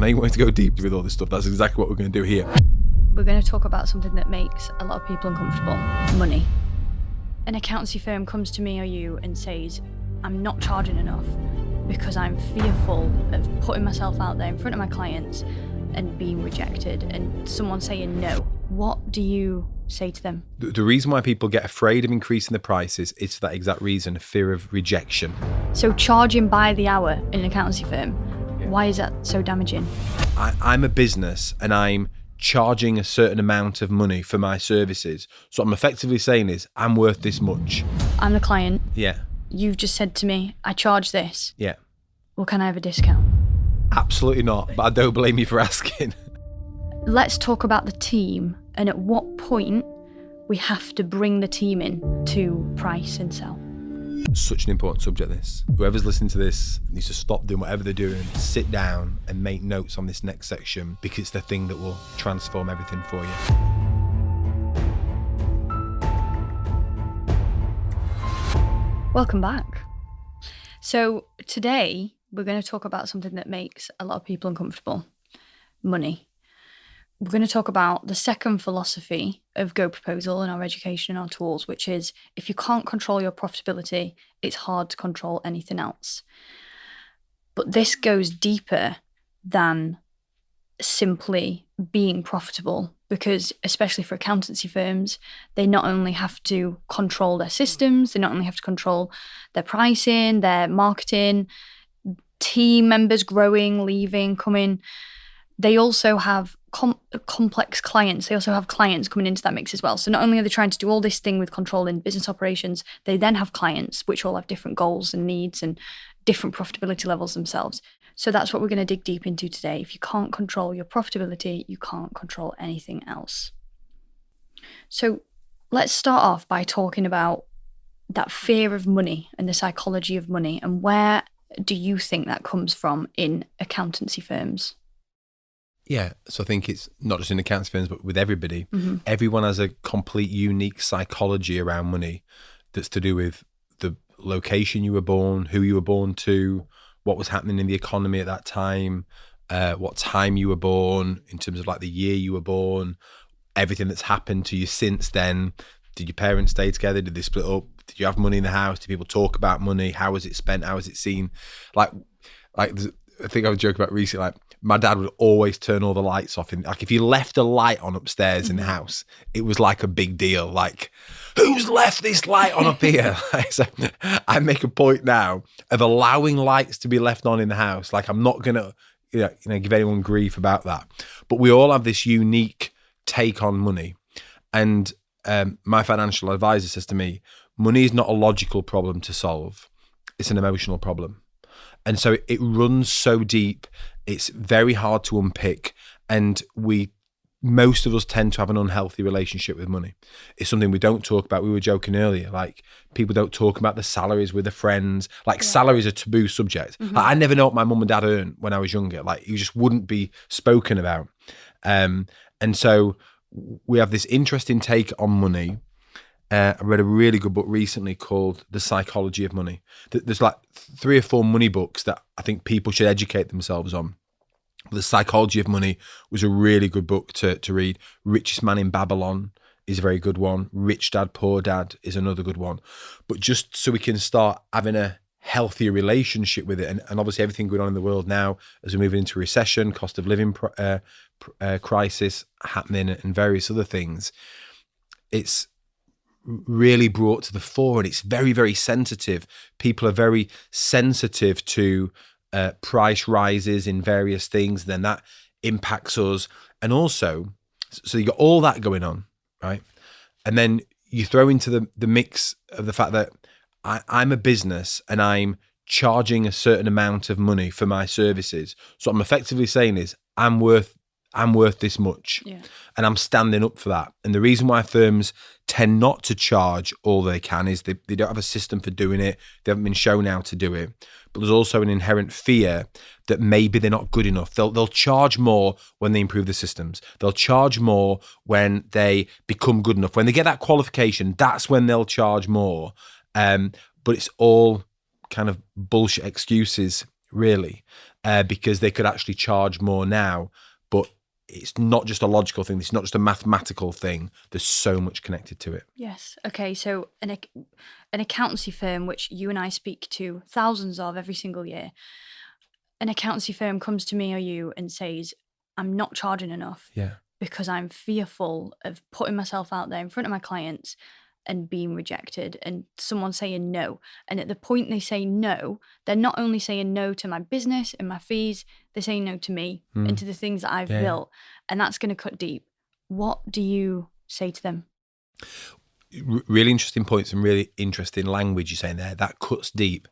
know you wanted to go deep with all this stuff. That's exactly what we're going to do here. We're going to talk about something that makes a lot of people uncomfortable: money. An accountancy firm comes to me or you and says, I'm not charging enough because I'm fearful of putting myself out there in front of my clients and being rejected, and someone saying no. What do you say to them? The reason why people get afraid of increasing the prices is for that exact reason, fear of rejection. So charging by the hour in an accountancy firm, why is that so damaging? I'm a business and I'm charging a certain amount of money for my services. So what I'm effectively saying is I'm worth this much. I'm the client. Yeah. You've just said to me, I charge this. Yeah. Well, can I have a discount? Absolutely not, but I don't blame you for asking. Let's talk about the team and at what point we have to bring the team in to price and sell. Such an important subject, this. Whoever's listening to this needs to stop doing whatever they're doing, sit down and make notes on this next section, because it's the thing that will transform everything for you. Welcome back. So today we're going to talk about something that makes a lot of people uncomfortable: money. We're going to talk about the second philosophy of GoProposal in our education and our tools, which is if you can't control your profitability, it's hard to control anything else. But this goes deeper than simply being profitable, because especially for accountancy firms, they not only have to control their systems, they not only have to control their pricing, their marketing, team members growing, leaving, coming. They also have complex clients. They also have clients coming into that mix as well. So not only are they trying to do all this thing with controlling business operations, they then have clients which all have different goals and needs and different profitability levels themselves. So that's what we're going to dig deep into today. If you can't control your profitability, you can't control anything else. So let's start off by talking about that fear of money and the psychology of money, and where do you think that comes from in accountancy firms? Yeah, so I think it's not just in accountancy firms, but with everybody. Mm-hmm. Everyone has a complete unique psychology around money that's to do with the location you were born, who you were born to, what was happening in the economy at that time, what time you were born, in terms of like the year you were born, everything that's happened to you since then. Did your parents stay together? Did they split up? Did you have money in the house? Did people talk about money? How was it spent? How was it seen? Like I think I was joking about recently, like my dad would always turn all the lights off. And like if you left a light on upstairs in the house, it was like a big deal. Like, who's left this light on up here? So I make a point now of allowing lights to be left on in the house. Like I'm not going to give anyone grief about that. But we all have this unique take on money. And my financial advisor says to me, money is not a logical problem to solve. It's an emotional problem. And so it runs so deep, it's very hard to unpick. And most of us tend to have an unhealthy relationship with money. It's something we don't talk about. We were joking earlier, like people don't talk about the salaries with their friends. Like salary is a taboo subject. Mm-hmm. Like, I never know what my mum and dad earned when I was younger. Like it just wouldn't be spoken about. And so we have this interesting take on money. I read a really good book recently called The Psychology of Money. There's like 3 or 4 money books that I think people should educate themselves on. The Psychology of Money was a really good book to read. Richest Man in Babylon is a very good one. Rich Dad, Poor Dad is another good one. But just so we can start having a healthier relationship with it, and obviously everything going on in the world now as we move into recession, cost of living crisis happening, and various other things, it's really brought to the fore, and it's very, very sensitive. People are very sensitive to price rises in various things, then that impacts us. And also, so you got all that going on, right? And then you throw into the mix of the fact that I'm a business and I'm charging a certain amount of money for my services. So what I'm effectively saying is I'm worth this much. Yeah. And I'm standing up for that. And the reason why firms tend not to charge all they can is they don't have a system for doing it. They haven't been shown how to do it. But there's also an inherent fear that maybe they're not good enough. They'll charge more when they improve the systems. They'll charge more when they become good enough. When they get that qualification, that's when they'll charge more. But it's all kind of bullshit excuses really, because they could actually charge more now. But it's not just a logical thing. It's not just a mathematical thing. There's so much connected to it. Yes. Okay. So an accountancy firm, which you and I speak to thousands of every single year, an accountancy firm comes to me or you and says, I'm not charging enough Yeah. because I'm fearful of putting myself out there in front of my clients and being rejected and someone saying no. And at the point they say no, they're not only saying no to my business and my fees, they're saying no to me and to the things that I've built. And that's going to cut deep. What do you say to them? Really interesting points and really interesting language you're saying there. That cuts deep.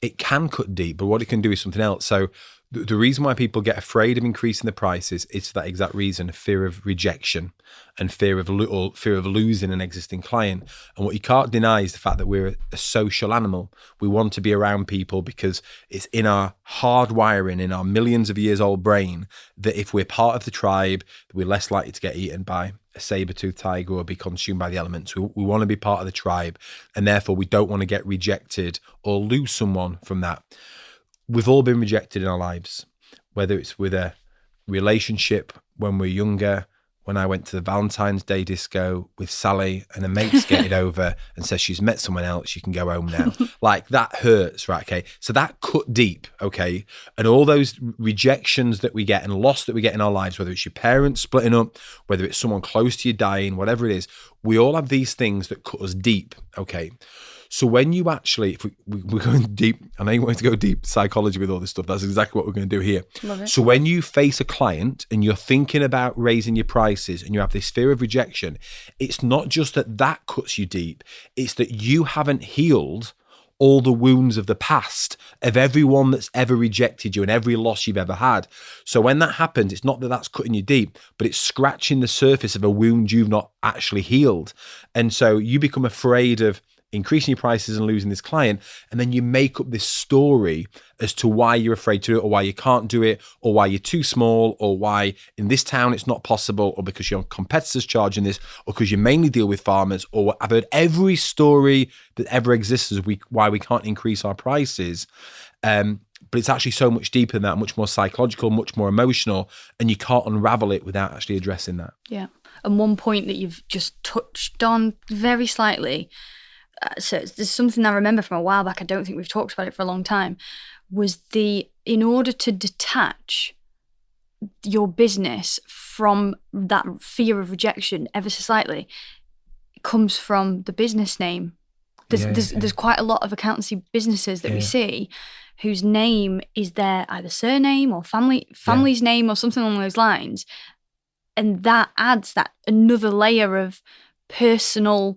It can cut deep, but what it can do is something else. So the reason why people get afraid of increasing the prices is for that exact reason: fear of rejection and fear of losing an existing client. And what you can't deny is the fact that we're a social animal. We want to be around people because it's in our hardwiring, in our millions of years old brain, that if we're part of the tribe, we're less likely to get eaten by a saber-toothed tiger or be consumed by the elements. We want to be part of the tribe, and therefore we don't want to get rejected or lose someone from that. We've all been rejected in our lives, whether it's with a relationship when we're younger. When I went to the Valentine's Day disco with Sally and a mate skated over and says she's met someone else, you can go home now. Like, that hurts, right? Okay. So that cut deep, okay? And all those rejections that we get and loss that we get in our lives, whether it's your parents splitting up, whether it's someone close to you dying, whatever it is, we all have these things that cut us deep, okay? So when you actually, if we're going deep, I know you want to go deep psychology with all this stuff, that's exactly what we're going to do here. Love it. So when you face a client and you're thinking about raising your prices and you have this fear of rejection, it's not just that cuts you deep, it's that you haven't healed all the wounds of the past of everyone that's ever rejected you and every loss you've ever had. So when that happens, it's not that that's cutting you deep, but it's scratching the surface of a wound you've not actually healed. And so you become afraid of increasing your prices and losing this client, and then you make up this story as to why you're afraid to do it, or why you can't do it, or why you're too small, or why in this town it's not possible, or because your competitors charging this, or because you mainly deal with farmers, or I've heard every story that ever exists as why we can't increase our prices. But it's actually so much deeper than that, much more psychological, much more emotional, and you can't unravel it without actually addressing that. Yeah. And one point that you've just touched on very slightly, so there's something I remember from a while back, I don't think we've talked about it for a long time, was in order to detach your business from that fear of rejection ever so slightly, it comes from the business name. There's quite a lot of accountancy businesses that we see whose name is their either surname or family's name or something along those lines. And that adds that another layer of personal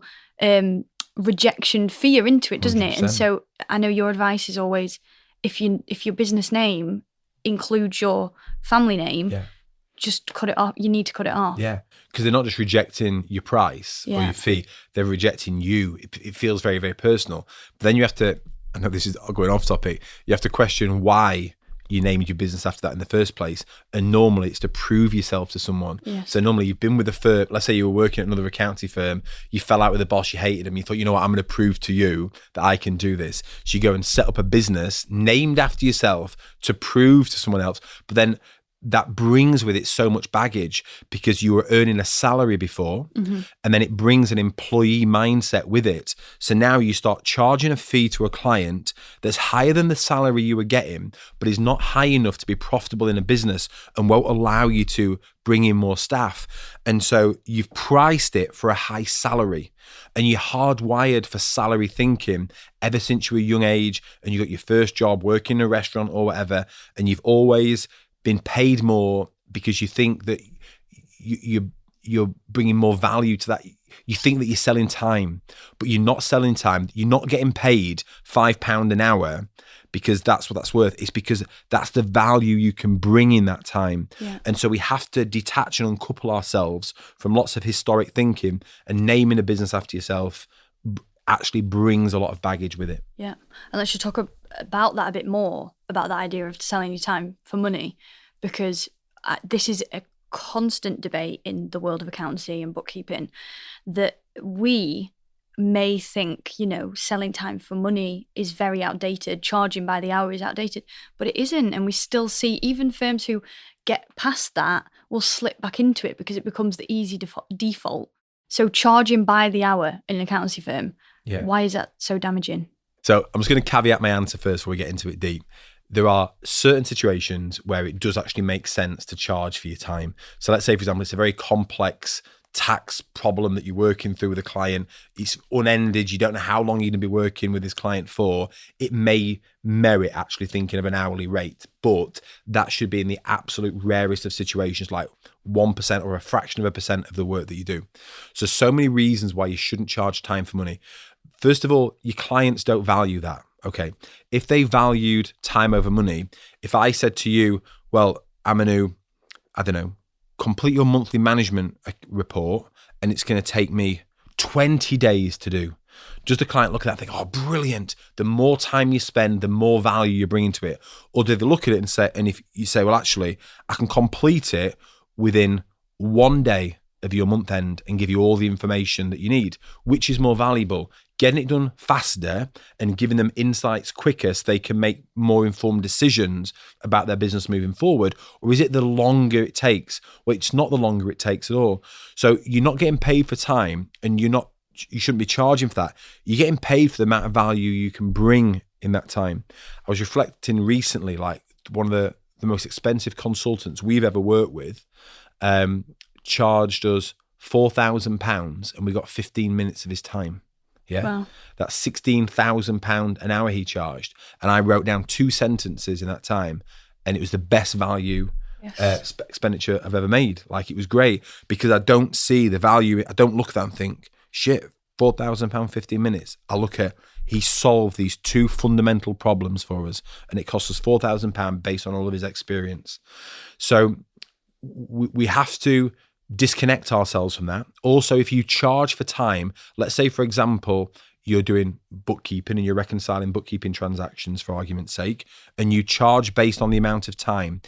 rejection fear into it, doesn't 100%. it? And so I know your advice is always, if your business name includes your family name, just cut it off. You need to cut it off. Yeah, because they're not just rejecting your price or your fee, they're rejecting you. It feels very, very personal. But then you have to, I know this is going off topic, you have to question why you named your business after that in the first place. And normally it's to prove yourself to someone. Yes. So normally you've been with a firm, let's say you were working at another accounting firm, you fell out with a boss, you hated him, you thought, you know what, I'm going to prove to you that I can do this. So you go and set up a business named after yourself to prove to someone else. But then that brings with it so much baggage because you were earning a salary before, and then it brings an employee mindset with it. So now you start charging a fee to a client that's higher than the salary you were getting, but is not high enough to be profitable in a business and won't allow you to bring in more staff. And so you've priced it for a high salary, and you're hardwired for salary thinking ever since you were a young age, and you got your first job working in a restaurant or whatever, and you've always been paid more because you think that you're bringing more value to that. You think that you're selling time, but you're not selling time. You're not getting paid £5 an hour because that's what that's worth. It's because that's the value you can bring in that time. Yeah. And so we have to detach and uncouple ourselves from lots of historic thinking, and naming a business after yourself actually brings a lot of baggage with it. Yeah. And let's just talk about that a bit more, about that idea of selling your time for money, because this is a constant debate in the world of accountancy and bookkeeping, that we may think, selling time for money is very outdated, charging by the hour is outdated, but it isn't. And we still see even firms who get past that will slip back into it because it becomes the easy default. So charging by the hour in an accountancy firm, why is that so damaging? So I'm just going to caveat my answer first before we get into it deep. There are certain situations where it does actually make sense to charge for your time. So let's say, for example, it's a very complex tax problem that you're working through with a client. It's unended. You don't know how long you're going to be working with this client for. It may merit actually thinking of an hourly rate, but that should be in the absolute rarest of situations, like 1% or a fraction of a percent of the work that you do. So many reasons why you shouldn't charge time for money. First of all, your clients don't value that. Okay. If they valued time over money, if I said to you, well, I'm going to, I don't know, complete your monthly management report and it's going to take me 20 days to do. Does the client look at that and think, oh, brilliant. The more time you spend, the more value you bring into it. Or do they look at it and say, and if you say, well, actually, I can complete it within 1 day of your month end and give you all the information that you need, which is more valuable? Getting it done faster and giving them insights quicker so they can make more informed decisions about their business moving forward? Or is it the longer it takes? Well, it's not the longer it takes at all. So you're not getting paid for time and you shouldn't be charging for that. You're getting paid for the amount of value you can bring in that time. I was reflecting recently, like one of the most expensive consultants we've ever worked with charged us £4,000 and we got 15 minutes of his time. Yeah, wow. That's £16,000 an hour he charged. And I wrote down 2 sentences in that time and it was the best value expenditure I've ever made. Like, it was great because I don't see the value. I don't look at that and think, shit, £4,000, 15 minutes. I look at, he solved these 2 fundamental problems for us and it cost us £4,000 based on all of his experience. So we have to disconnect ourselves from that. Also, if you charge for time, let's say, for example, you're doing bookkeeping and you're reconciling bookkeeping transactions, for argument's sake, and you charge based on the amount of time.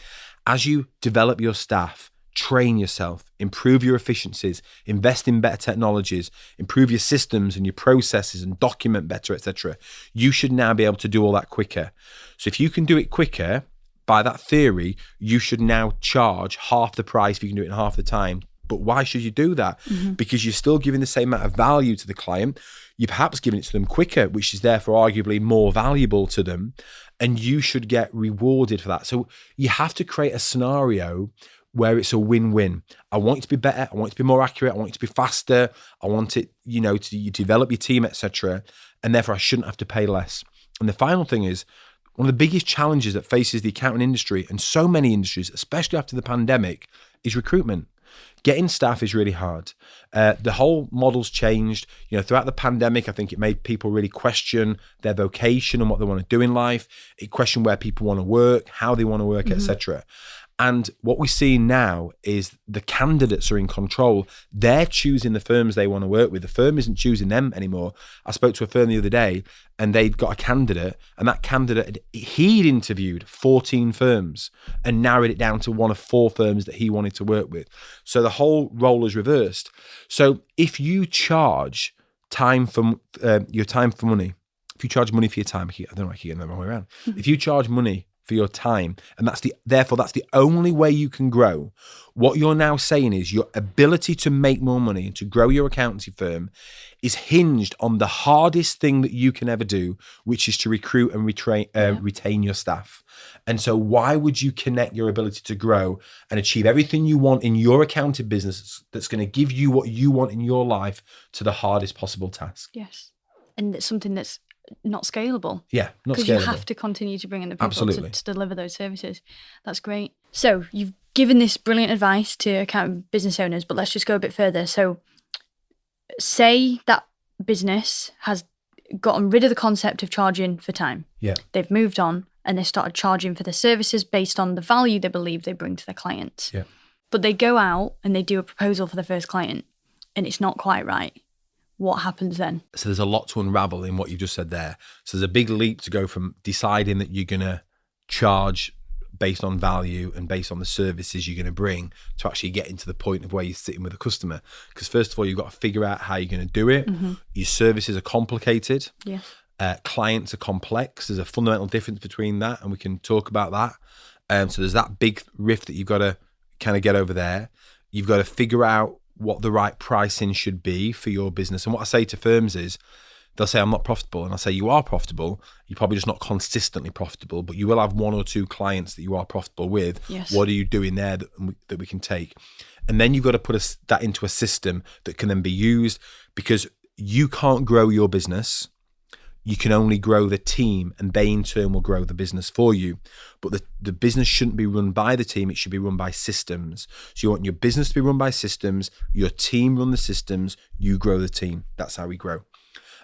As you develop your staff, train yourself, improve your efficiencies, invest in better technologies, improve your systems and your processes and document better, etc., you should now be able to do all that quicker. So if you can do it quicker, by that theory, you should now charge half the price if you can do it in half the time. But why should you do that? Mm-hmm. Because you're still giving the same amount of value to the client. You're perhaps giving it to them quicker, which is therefore arguably more valuable to them. And you should get rewarded for that. So you have to create a scenario where it's a win-win. I want it to be better. I want it to be more accurate. I want it to be faster. I want it, to develop your team, etc. And therefore, I shouldn't have to pay less. And the final thing is, one of the biggest challenges that faces the accounting industry and so many industries, especially after the pandemic, is recruitment. Getting staff is really hard. The whole model's changed. Throughout the pandemic, I think it made people really question their vocation and what they want to do in life. It questioned where people want to work, how they want to work, etc. And what we see now is the candidates are in control. They're choosing the firms they want to work with. The firm isn't choosing them anymore. I spoke to a firm the other day and they'd got a candidate, and that candidate, he'd interviewed 14 firms and narrowed it down to one of 4 firms that he wanted to work with. So the whole role is reversed. So if you charge time for your time for money, if you charge money for your time, I don't know, I keep getting that wrong way around. If you charge money for your time, and that's the only way you can grow, what you're now saying is your ability to make more money and to grow your accountancy firm is hinged on the hardest thing that you can ever do, which is to recruit and retain your staff. And so why would you connect your ability to grow and achieve everything you want in your accounting business that's going to give you what you want in your life to the hardest possible task? Yes. And it's something that's not scalable. Yeah, not scalable. Because you have to continue to bring in the people to deliver those services. That's great. So you've given this brilliant advice to accounting business owners, but let's just go a bit further. So say that business has gotten rid of the concept of charging for time. Yeah. They've moved on and they started charging for their services based on the value they believe they bring to their clients. Yeah. But they go out and they do a proposal for the first client and it's not quite right. What happens then? So there's a lot to unravel in what you've just said there. So there's a big leap to go from deciding that you're going to charge based on value and based on the services you're going to bring to actually get into the point of where you're sitting with a customer. Because first of all, you've got to figure out how you're going to do it. Your services are complicated. Yeah. Clients are complex. There's a fundamental difference between that, and we can talk about that. So there's that big rift that you've got to kind of get over there. You've got to figure out what the right pricing should be for your business. And what I say to firms is, they'll say, I'm not profitable. And I say, you are profitable. You're probably just not consistently profitable, but you will have one or two clients that you are profitable with. Yes. What are you doing there that we can take? And then you've got to put that into a system that can then be used, because you can't grow your business. You can only grow the team, and they in turn will grow the business for you. But the business shouldn't be run by the team. It should be run by systems. So you want your business to be run by systems, your team run the systems, you grow the team. That's how we grow.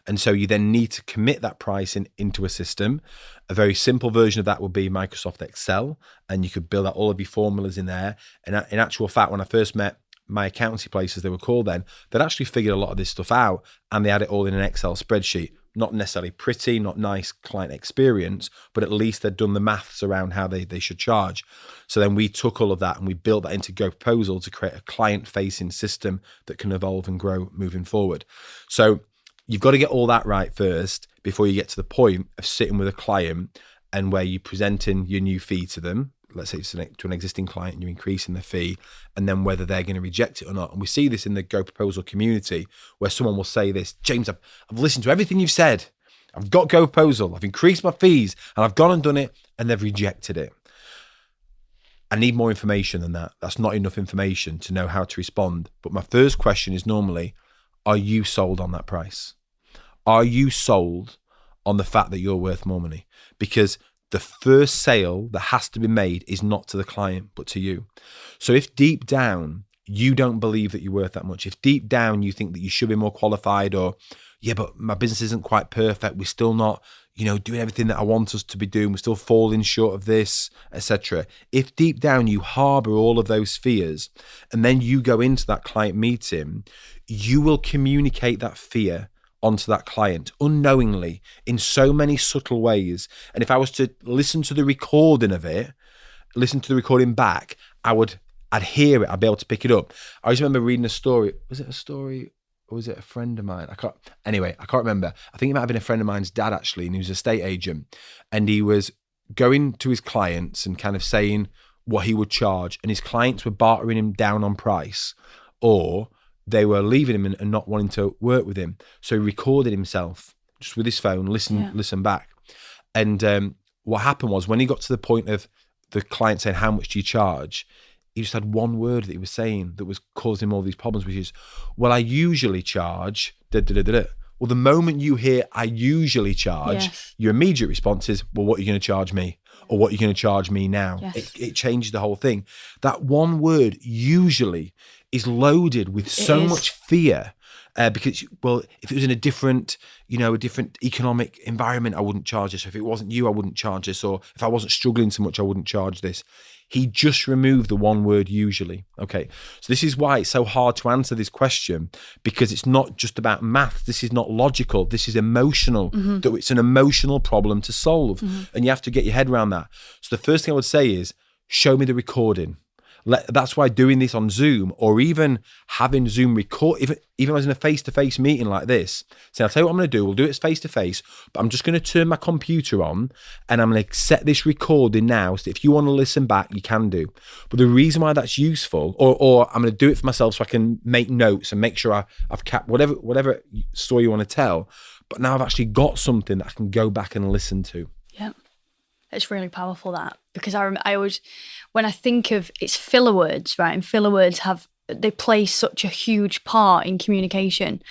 And so you then need to commit that pricing into a system. A very simple version of that would be Microsoft Excel, and you could build out all of your formulas in there. And in actual fact, when I first met my accountancy places, they were called then, they'd actually figured a lot of this stuff out, and they had it all in an Excel spreadsheet. Not necessarily pretty, not nice client experience, but at least they'd done the maths around how they should charge. So then we took all of that and we built that into GoProposal to create a client-facing system that can evolve and grow moving forward. So you've got to get all that right first before you get to the point of sitting with a client and where you're presenting your new fee to them. Let's say it's to an existing client, you're increasing the fee, and then whether they're going to reject it or not. And we see this in the GoProposal community, where someone will say this, James, I've listened to everything you've said. I've got GoProposal, I've increased my fees, and I've gone and done it, and they've rejected it. I need more information than that. That's not enough information to know how to respond. But my first question is normally, are you sold on that price? Are you sold on the fact that you're worth more money? Because the first sale that has to be made is not to the client, but to you. So if deep down you don't believe that you're worth that much, if deep down you think that you should be more qualified, or, yeah, but my business isn't quite perfect, we're still not, doing everything that I want us to be doing, we're still falling short of this, etc. If deep down you harbor all of those fears, and then you go into that client meeting, you will communicate that fear onto that client unknowingly in so many subtle ways. And if I was to listen to the recording of it, listen to the recording back, I'd hear it, I'd be able to pick it up. I always remember reading a story. Was it a story or was it a friend of mine? I can't remember. I think it might have been a friend of mine's dad, actually, and he was a estate agent, and he was going to his clients and kind of saying what he would charge, and his clients were bartering him down on price, or they were leaving him and not wanting to work with him. So he recorded himself just with his phone, listen back. And what happened was, when he got to the point of the client saying, how much do you charge? He just had one word that he was saying that was causing him all these problems, which is, well, I usually charge, Well, the moment you hear I usually charge, your immediate response is, well, what are you going to charge me? Or what are you going to charge me now? Yes. It changes the whole thing. That one word, usually, is loaded with so much fear, because, well, if it was in a different economic environment, I wouldn't charge this. If it wasn't you, I wouldn't charge this. Or if I wasn't struggling so much, I wouldn't charge this. He just removed the one word usually. Okay. So this is why it's so hard to answer this question, because it's not just about math. This is not logical. This is emotional. That it's an emotional problem to solve. And you have to get your head around that. So the first thing I would say is, show me the recording. That's why doing this on Zoom, or even having Zoom record, even if I was in a face-to-face meeting like this, say, I'll tell you what I'm going to do. We'll do it face-to-face, but I'm just going to turn my computer on and I'm going to set this recording now. So if you want to listen back, you can do. But the reason why that's useful, or I'm going to do it for myself so I can make notes and make sure I've capped whatever story you want to tell. But now I've actually got something that I can go back and listen to. Yeah. It's really powerful, that, because I always, when I think of, it's filler words, right? And filler words they play such a huge part in communication.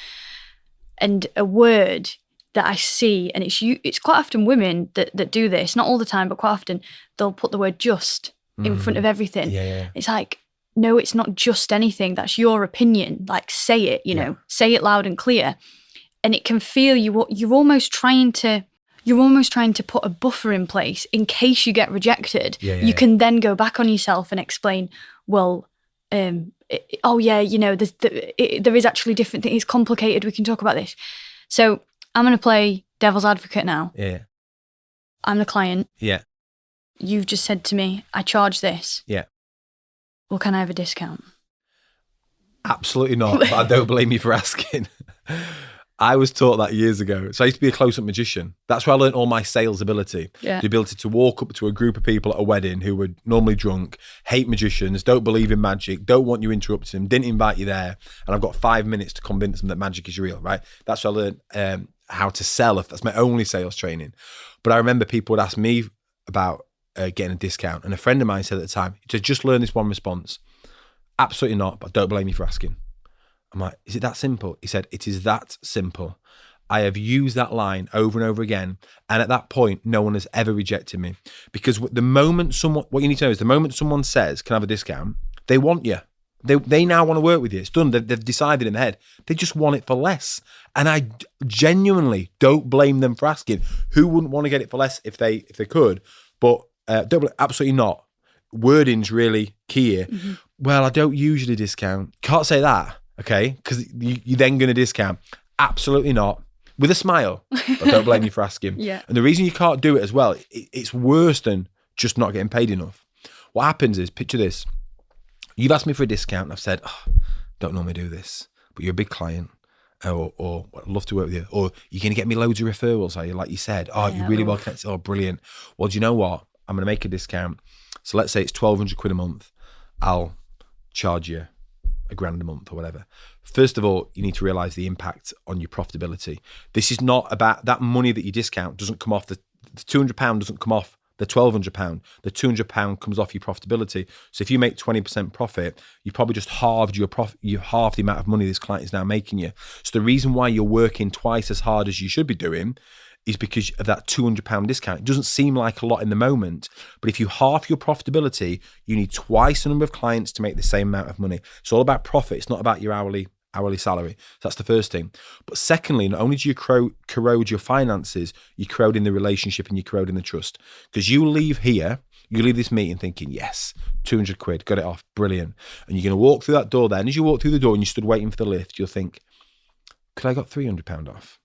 And a word that I see, and it's quite often women that do this, not all the time, but quite often, they'll put the word just in front of everything. Yeah. It's like, no, it's not just anything. That's your opinion. Like, say it, say it loud and clear. And it can feel you're almost trying to put a buffer in place in case you get rejected. You can then go back on yourself and explain, well, there is actually different things. It's complicated. We can talk about this. So I'm going to play devil's advocate now. Yeah. I'm the client. Yeah. You've just said to me, I charge this. Yeah. Well, can I have a discount? Absolutely not. But I don't blame you for asking. I was taught that years ago. So I used to be a close-up magician. That's where I learned all my sales ability. Yeah. The ability to walk up to a group of people at a wedding who were normally drunk, hate magicians, don't believe in magic, don't want you interrupting them, didn't invite you there, and I've got 5 minutes to convince them that magic is real, right? That's where I learned how to sell. That's my only sales training. But I remember people would ask me about getting a discount. And a friend of mine said at the time, to just learn this one response. Absolutely not, but don't blame me for asking. I'm like, is it that simple? He said, it is that simple. I have used that line over and over again. And at that point, no one has ever rejected me. Because the moment what you need to know is the moment someone says, can I have a discount? They want you. They now want to work with you. It's done. They've decided in their head. They just want it for less. And I genuinely don't blame them for asking. Who wouldn't want to get it for less if they could? But absolutely not. Wording's really key here. Mm-hmm. Well, I don't usually discount. Can't say that, okay? Because you're then going to discount. Absolutely not. With a smile. But don't blame you for asking. Yeah. And the reason you can't do it as well, it's worse than just not getting paid enough. What happens is, picture this. You've asked me for a discount and I've said, don't normally do this, but you're a big client. Or I'd love to work with you. Or you're going to get me loads of referrals, are you? Like you said, you're really well connected. Oh, brilliant. Well, do you know what? I'm going to make a discount. So let's say it's 1,200 quid a month. I'll charge you $1,000 a month or whatever. First of all, you need to realize the impact on your profitability. This is not about that money that you discount doesn't come off the £200 doesn't come off the £1,200. The £200 comes off your profitability. So if you make 20% profit, you probably just halved your profit. You halved the amount of money this client is now making you. So the reason why you're working twice as hard as you should be doing is because of that £200 discount. It doesn't seem like a lot in the moment, but if you half your profitability, you need twice the number of clients to make the same amount of money. It's all about profit. It's not about your hourly salary. So that's the first thing. But secondly, not only do you corrode your finances, you corrode in the relationship and you corrode in the trust. Because you leave this meeting thinking, yes, 200 quid, got it off, brilliant. And you're going to walk through that door there. And as you walk through the door and you stood waiting for the lift, you'll think, could I got £300 off?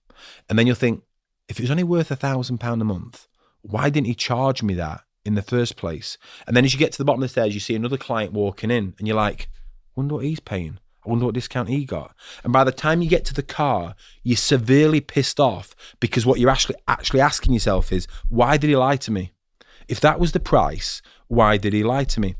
And then you'll think, if it was only worth £1,000 a month, why didn't he charge me that in the first place? And then as you get to the bottom of the stairs, you see another client walking in and you're like, I wonder what he's paying. I wonder what discount he got. And by the time you get to the car, you're severely pissed off because what you're actually asking yourself is, why did he lie to me? If that was the price, why did he lie to me?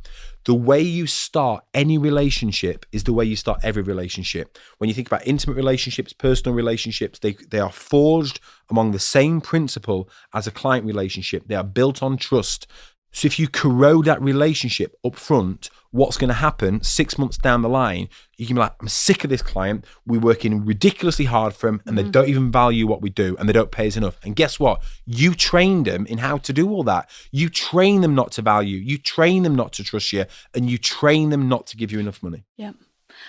The way you start any relationship is the way you start every relationship. When you think about intimate relationships, personal relationships, they are forged among the same principle as a client relationship. They are built on trust. So if you corrode that relationship up front, what's going to happen 6 months down the line, you can be like, I'm sick of this client. We're working ridiculously hard for them and they don't even value what we do and they don't pay us enough. And guess what? You trained them in how to do all that. You train them not to value. You train them not to trust you and you train them not to give you enough money. Yeah.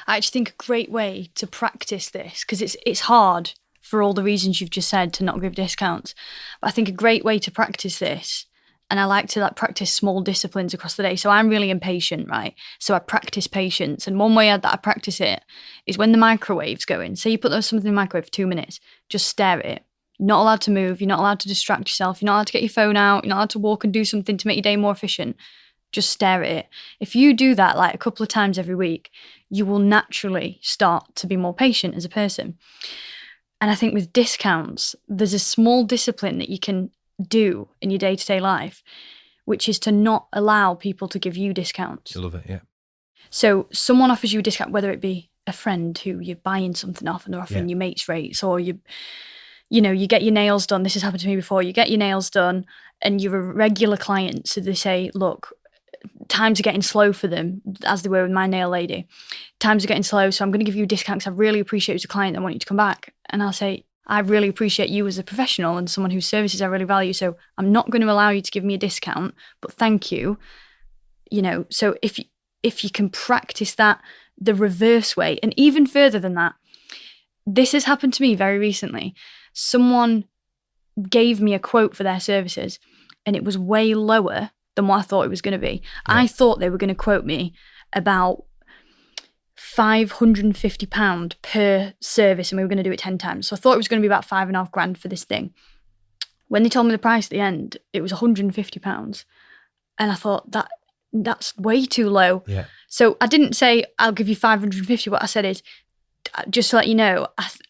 I actually think a great way to practice this, because it's hard for all the reasons you've just said to not give discounts. But I think a great way to practice this, and I like to practice small disciplines across the day. So I'm really impatient, right? So I practice patience. And one way that I practice it is when the microwave's going. Say you put something in the microwave for 2 minutes, just stare at it. You're not allowed to move. You're not allowed to distract yourself. You're not allowed to get your phone out. You're not allowed to walk and do something to make your day more efficient. Just stare at it. If you do that like a couple of times every week, you will naturally start to be more patient as a person. And I think with discounts, there's a small discipline that you can do in your day-to-day life, which is to not allow people to give you discounts. I love it, yeah. So someone offers you a discount, whether it be a friend who you're buying something off and they're offering you mates rates, or you get your nails done. This has happened to me before. You get your nails done and you're a regular client, so they say, look, times are getting slow for them, as they were with my nail lady. Times are getting slow, so I'm going to give you a discount because I really appreciate you as a client. I want you to come back. And I'll say, I really appreciate you as a professional and someone whose services I really value. So I'm not going to allow you to give me a discount, but thank you. So if you can practice that the reverse way, and even further than that, this has happened to me very recently. Someone gave me a quote for their services and it was way lower than what I thought it was going to be. Yeah. I thought they were going to quote me about £550 per service and we were going to do it 10 times. So I thought it was going to be about £5,500 for this thing. When they told me the price at the end, it was £150. And I thought that's way too low. Yeah. So I didn't say I'll give you 550. What I said is, just to let you know,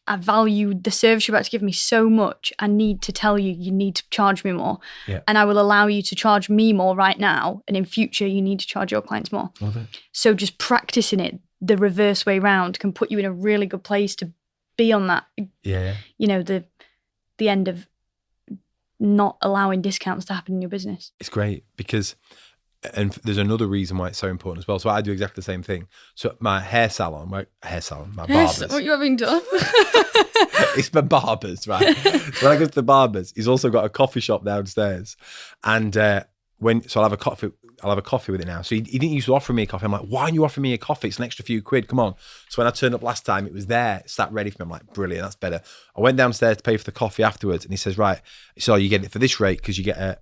I value the service you're about to give me so much. I need to tell you, you need to charge me more. Yeah. And I will allow you to charge me more right now. And in future, you need to charge your clients more. Love it. So just practicing it the reverse way round can put you in a really good place to be on that, Yeah. you know, the end of not allowing discounts to happen in your business. It's great because, and there's another reason why it's so important as well. So I do exactly the same thing. So my my barbers. What are you having done? It's my barbers, right? When I go to the barbers, he's also got a coffee shop downstairs. And so I'll have a coffee with it now. So he didn't used to offer me a coffee. I'm like, why aren't you offering me a coffee? It's an extra few quid. Come on. So when I turned up last time, it was there, sat ready for me. I'm like, brilliant, that's better. I went downstairs to pay for the coffee afterwards, and he says, right, so you get it for this rate because you get a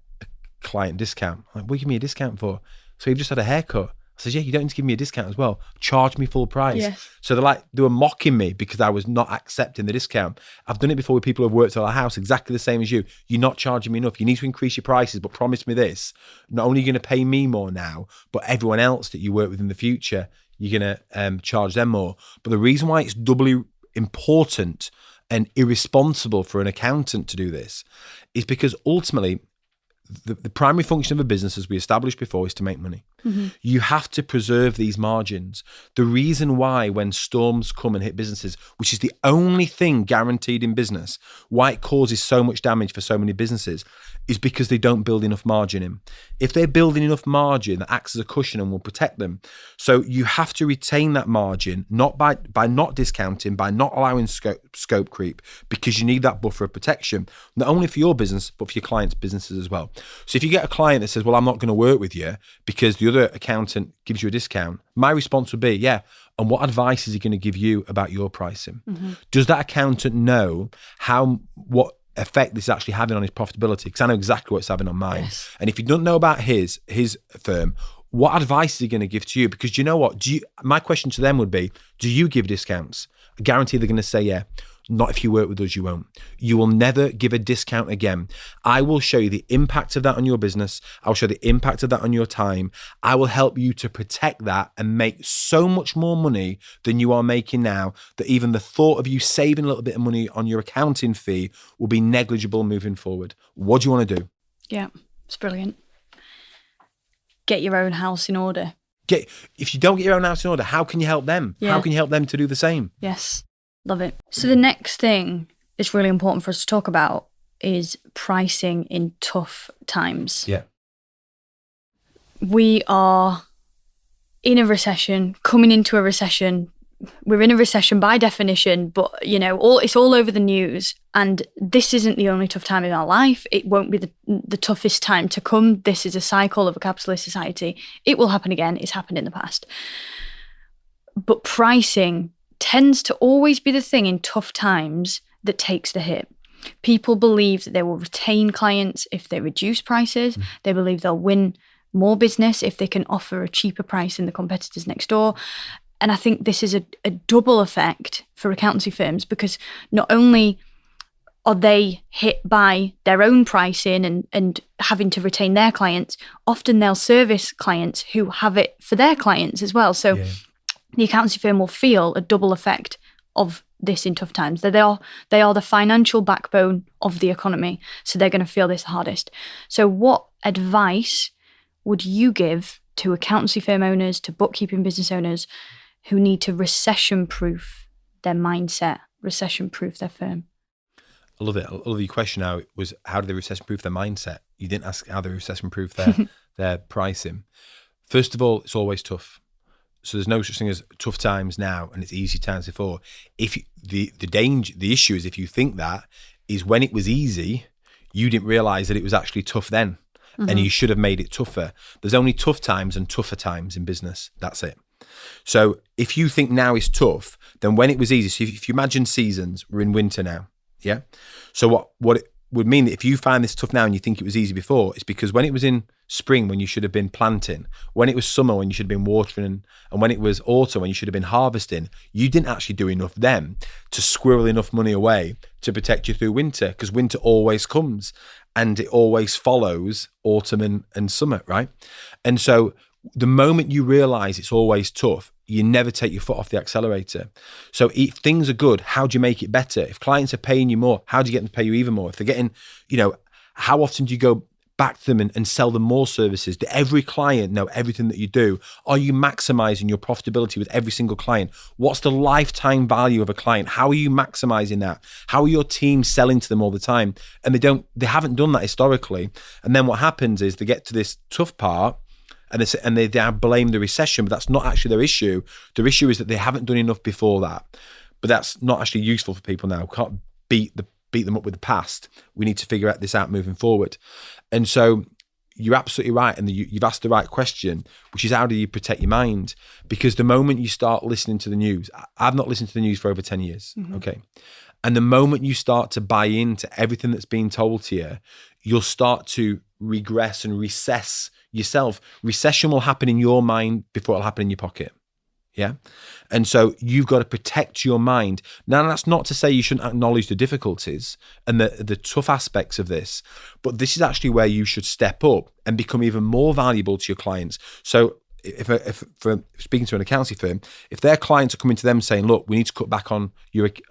client discount. I'm like, what do you give me a discount for? So you've just had a haircut. I said, yeah, you don't need to give me a discount as well. Charge me full price. Yes. So they were mocking me because I was not accepting the discount. I've done it before with people who have worked at our house, exactly the same as you. You're not charging me enough. You need to increase your prices, but promise me this. Not only are you going to pay me more now, but everyone else that you work with in the future, you're going to charge them more. But the reason why it's doubly important and irresponsible for an accountant to do this is because ultimately, the primary function of a business, as we established before, is to make money. Mm-hmm. You have to preserve these margins. The reason why when storms come and hit businesses, which is the only thing guaranteed in business, why it causes so much damage for so many businesses, is because they don't build enough margin in. If they're building enough margin, that acts as a cushion and will protect them. So you have to retain that margin, not by not discounting, by not allowing scope creep, because you need that buffer of protection, not only for your business, but for your clients' businesses as well. So if you get a client that says, well, I'm not going to work with you because the other accountant gives you a discount, my response would be, yeah, and what advice is he going to give you about your pricing? Mm-hmm. Does that accountant know what effect this is actually having on his profitability? Because I know exactly what it's having on mine. Yes. And if you don't know about his firm, what advice is he going to give to you? Because do you know what? My question to them would be, do you give discounts? I guarantee they're going to say, yeah. Not if you work with us, you won't. You will never give a discount again. I will show you the impact of that on your business. I'll show the impact of that on your time. I will help you to protect that and make so much more money than you are making now, that even the thought of you saving a little bit of money on your accounting fee will be negligible moving forward. What do you want to do? Yeah, it's brilliant. Get your own house in order. If you don't get your own house in order, how can you help them? Yeah. How can you help them to do the same? Yes. Love it. So the next thing that's really important for us to talk about is pricing in tough times. Yeah. We are in a recession, coming into a recession. We're in a recession by definition, but it's all over the news. And this isn't the only tough time in our life. It won't be the toughest time to come. This is a cycle of a capitalist society. It will happen again. It's happened in the past. But pricing tends to always be the thing in tough times that takes the hit. People believe that they will retain clients if they reduce prices. They believe they'll win more business if they can offer a cheaper price than the competitors next door. And I think this is a double effect for accountancy firms, because not only are they hit by their own pricing and having to retain their clients, often they'll service clients who have it for their clients as well. So the accountancy firm will feel a double effect of this in tough times. They are the financial backbone of the economy, so they're going to feel this the hardest. So what advice would you give to accountancy firm owners, to bookkeeping business owners who need to recession-proof their mindset, recession-proof their firm? I love it. I love your question now. It was, how do they recession-proof their mindset? You didn't ask how they recession-proof their pricing. First of all, it's always tough. So there's no such thing as tough times now and it's easy times before. If the issue is, if you think that is when it was easy, you didn't realize that it was actually tough then, and you should have made it tougher. There's only tough times and tougher times in business. That's it. So if you think now is tough, then when it was easy, so if you imagine seasons, we're in winter now, yeah? So what it would mean that if you find this tough now and you think it was easy before, it's because when it was in spring, when you should have been planting, when it was summer, when you should have been watering, and when it was autumn, when you should have been harvesting, you didn't actually do enough then to squirrel enough money away to protect you through winter, because winter always comes. and it always follows autumn and summer, right? And so the moment you realize it's always tough, you never take your foot off the accelerator. So if things are good, how do you make it better? If clients are paying you more, how do you get them to pay you even more? If they're getting, how often do you go back to them and sell them more services? Do every client know everything that you do? Are you maximizing your profitability with every single client? What's the lifetime value of a client? How are you maximizing that? How are your team selling to them all the time? And they haven't done that historically. And then what happens is they get to this tough part and they now blame the recession, but that's not actually their issue. Their issue is that they haven't done enough before that. But that's not actually useful for people now. We can't beat them up with the past. We need to figure this out moving forward. And so you're absolutely right. And you've asked the right question, which is how do you protect your mind? Because the moment you start listening to the news, I've not listened to the news for over 10 years. Mm-hmm. Okay. And the moment you start to buy into everything that's being told to you, you'll start to regress and recess yourself. Recession will happen in your mind before it'll happen in your pocket. Yeah. And so you've got to protect your mind. Now, that's not to say you shouldn't acknowledge the difficulties and the tough aspects of this, but this is actually where you should step up and become even more valuable to your clients. So if for speaking to an accounting firm, if their clients are coming to them saying, look, we need to cut back on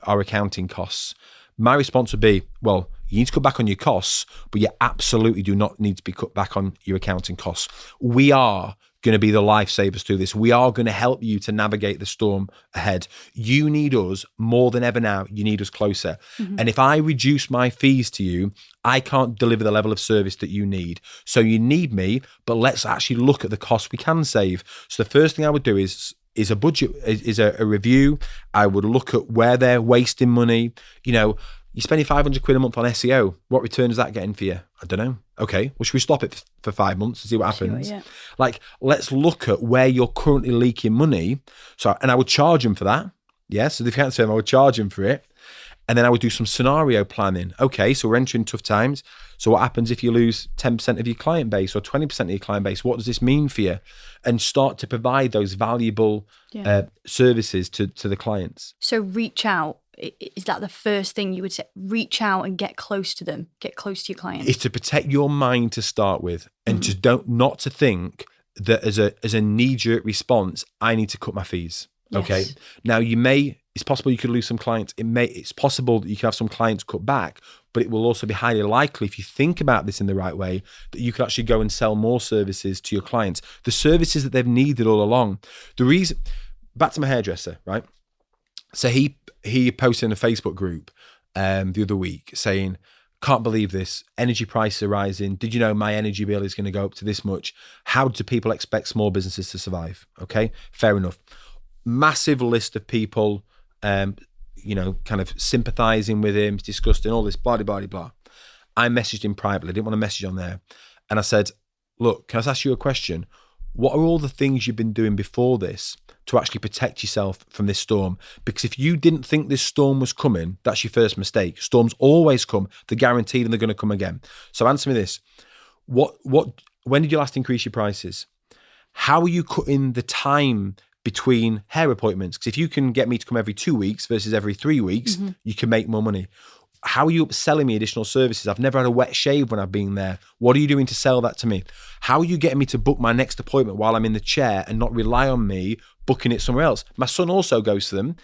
our accounting costs, my response would be, well, you need to cut back on your costs, but you absolutely do not need to be cut back on your accounting costs. We are going to be the lifesavers through this. We are going to help you to navigate the storm ahead. You need us more than ever now. You need us closer. Mm-hmm. And if I reduce my fees to you, I can't deliver the level of service that you need. So you need me, but let's actually look at the costs we can save. So the first thing I would do is a budget, is a review. I would look at where they're wasting money. You're spending 500 quid a month on SEO. What return is that getting for you? I don't know. Okay, well, should we stop it for 5 months and see what happens? Sure, yeah. Like, let's look at where you're currently leaking money. And I would charge them for that. Yeah, so the accounting firm, I would charge them for it. And then I would do some scenario planning. Okay, so we're entering tough times. So what happens if you lose 10% of your client base or 20% of your client base? What does this mean for you? And start to provide those valuable services to the clients. So reach out. Is that the first thing you would say? Reach out and get close to them, get close to your clients. It's to protect your mind to start with, and just not to think that as a knee-jerk response, I need to cut my fees. Yes. Okay. Now it's possible you could lose some clients. It's possible that you can have some clients cut back, but it will also be highly likely, if you think about this in the right way, that you could actually go and sell more services to your clients, the services that they've needed all along. Back to my hairdresser, right? So he posted in a Facebook group the other week saying, can't believe this, energy prices are rising. Did you know my energy bill is going to go up to this much? How do people expect small businesses to survive? Okay, fair enough. Massive list of people, kind of sympathizing with him, disgusting, all this, blah, blah, blah, blah. I messaged him privately. I didn't want to message on there. And I said, look, can I ask you a question? What are all the things you've been doing before this to actually protect yourself from this storm? Because if you didn't think this storm was coming, that's your first mistake. Storms always come. They're guaranteed and they're going to come again. So answer me this. When did you last increase your prices? How are you cutting the time between hair appointments? Because if you can get me to come every 2 weeks versus every 3 weeks, you can make more money. How are you selling me additional services? I've never had a wet shave when I've been there. What are you doing to sell that to me? How are you getting me to book my next appointment while I'm in the chair and not rely on me booking it somewhere else? My son also goes to them.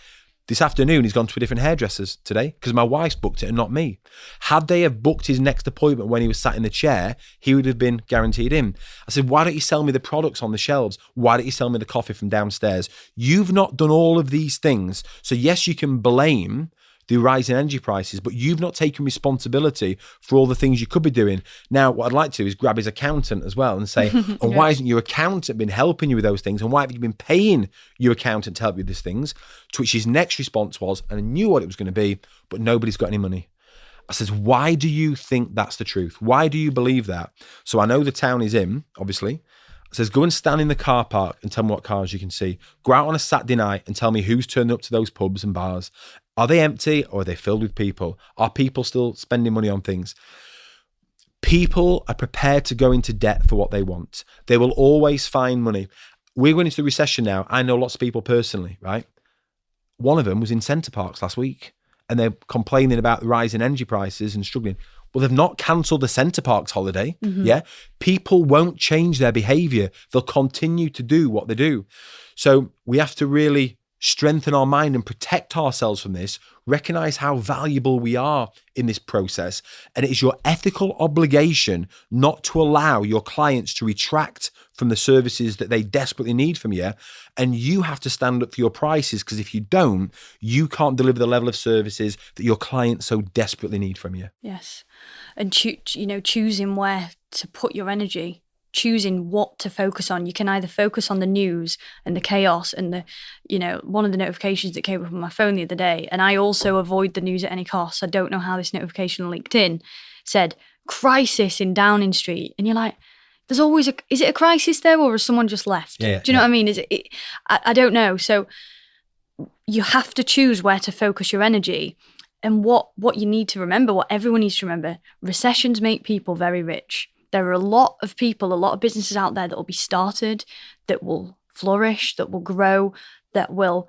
This afternoon, he's gone to a different hairdresser's today because my wife's booked it and not me. Had they have booked his next appointment when he was sat in the chair, he would have been guaranteed in. I said, why don't you sell me the products on the shelves? Why don't you sell me the coffee from downstairs? You've not done all of these things. So yes, you can blame the rise in energy prices, but you've not taken responsibility for all the things you could be doing. Now, what I'd like to do is grab his accountant as well and say, and why hasn't your accountant been helping you with those things? And why have you been paying your accountant to help you with these things? To which his next response was, and I knew what it was going to be, but nobody's got any money. I says, why do you think that's the truth? Why do you believe that? So I know the town is in, obviously. I says, go and stand in the car park and tell me what cars you can see. Go out on a Saturday night and tell me who's turned up to those pubs and bars. Are they empty or are they filled with people? Are people still spending money on things? People are prepared to go into debt for what they want. They will always find money. We're going into the recession now. I know lots of people personally, right? One of them was in Centre Parks last week and they're complaining about the rise in energy prices and struggling. Well, they've not cancelled the Center Parks holiday. Yeah. People won't change their behavior. They'll continue to do what they do. So we have to really strengthen our mind and protect ourselves from this, recognize how valuable we are in this process. And it is your ethical obligation not to allow your clients to retract from the services that they desperately need from you. And you have to stand up for your prices, because if you don't, you can't deliver the level of services that your clients so desperately need from you. Yes. And choosing where to put your energy, choosing what to focus on. You can either focus on the news and the chaos and one of the notifications that came up on my phone the other day, and I also avoid the news at any cost. I don't know how this notification leaked in, said crisis in Downing Street. And you're like, there's always is it a crisis there, or has someone just left? Yeah, Do you know what I mean? I don't know. So you have to choose where to focus your energy. And what you need to remember, what everyone needs to remember, recessions make people very rich. There are a lot of people, a lot of businesses out there that will be started, that will flourish, that will grow, that will,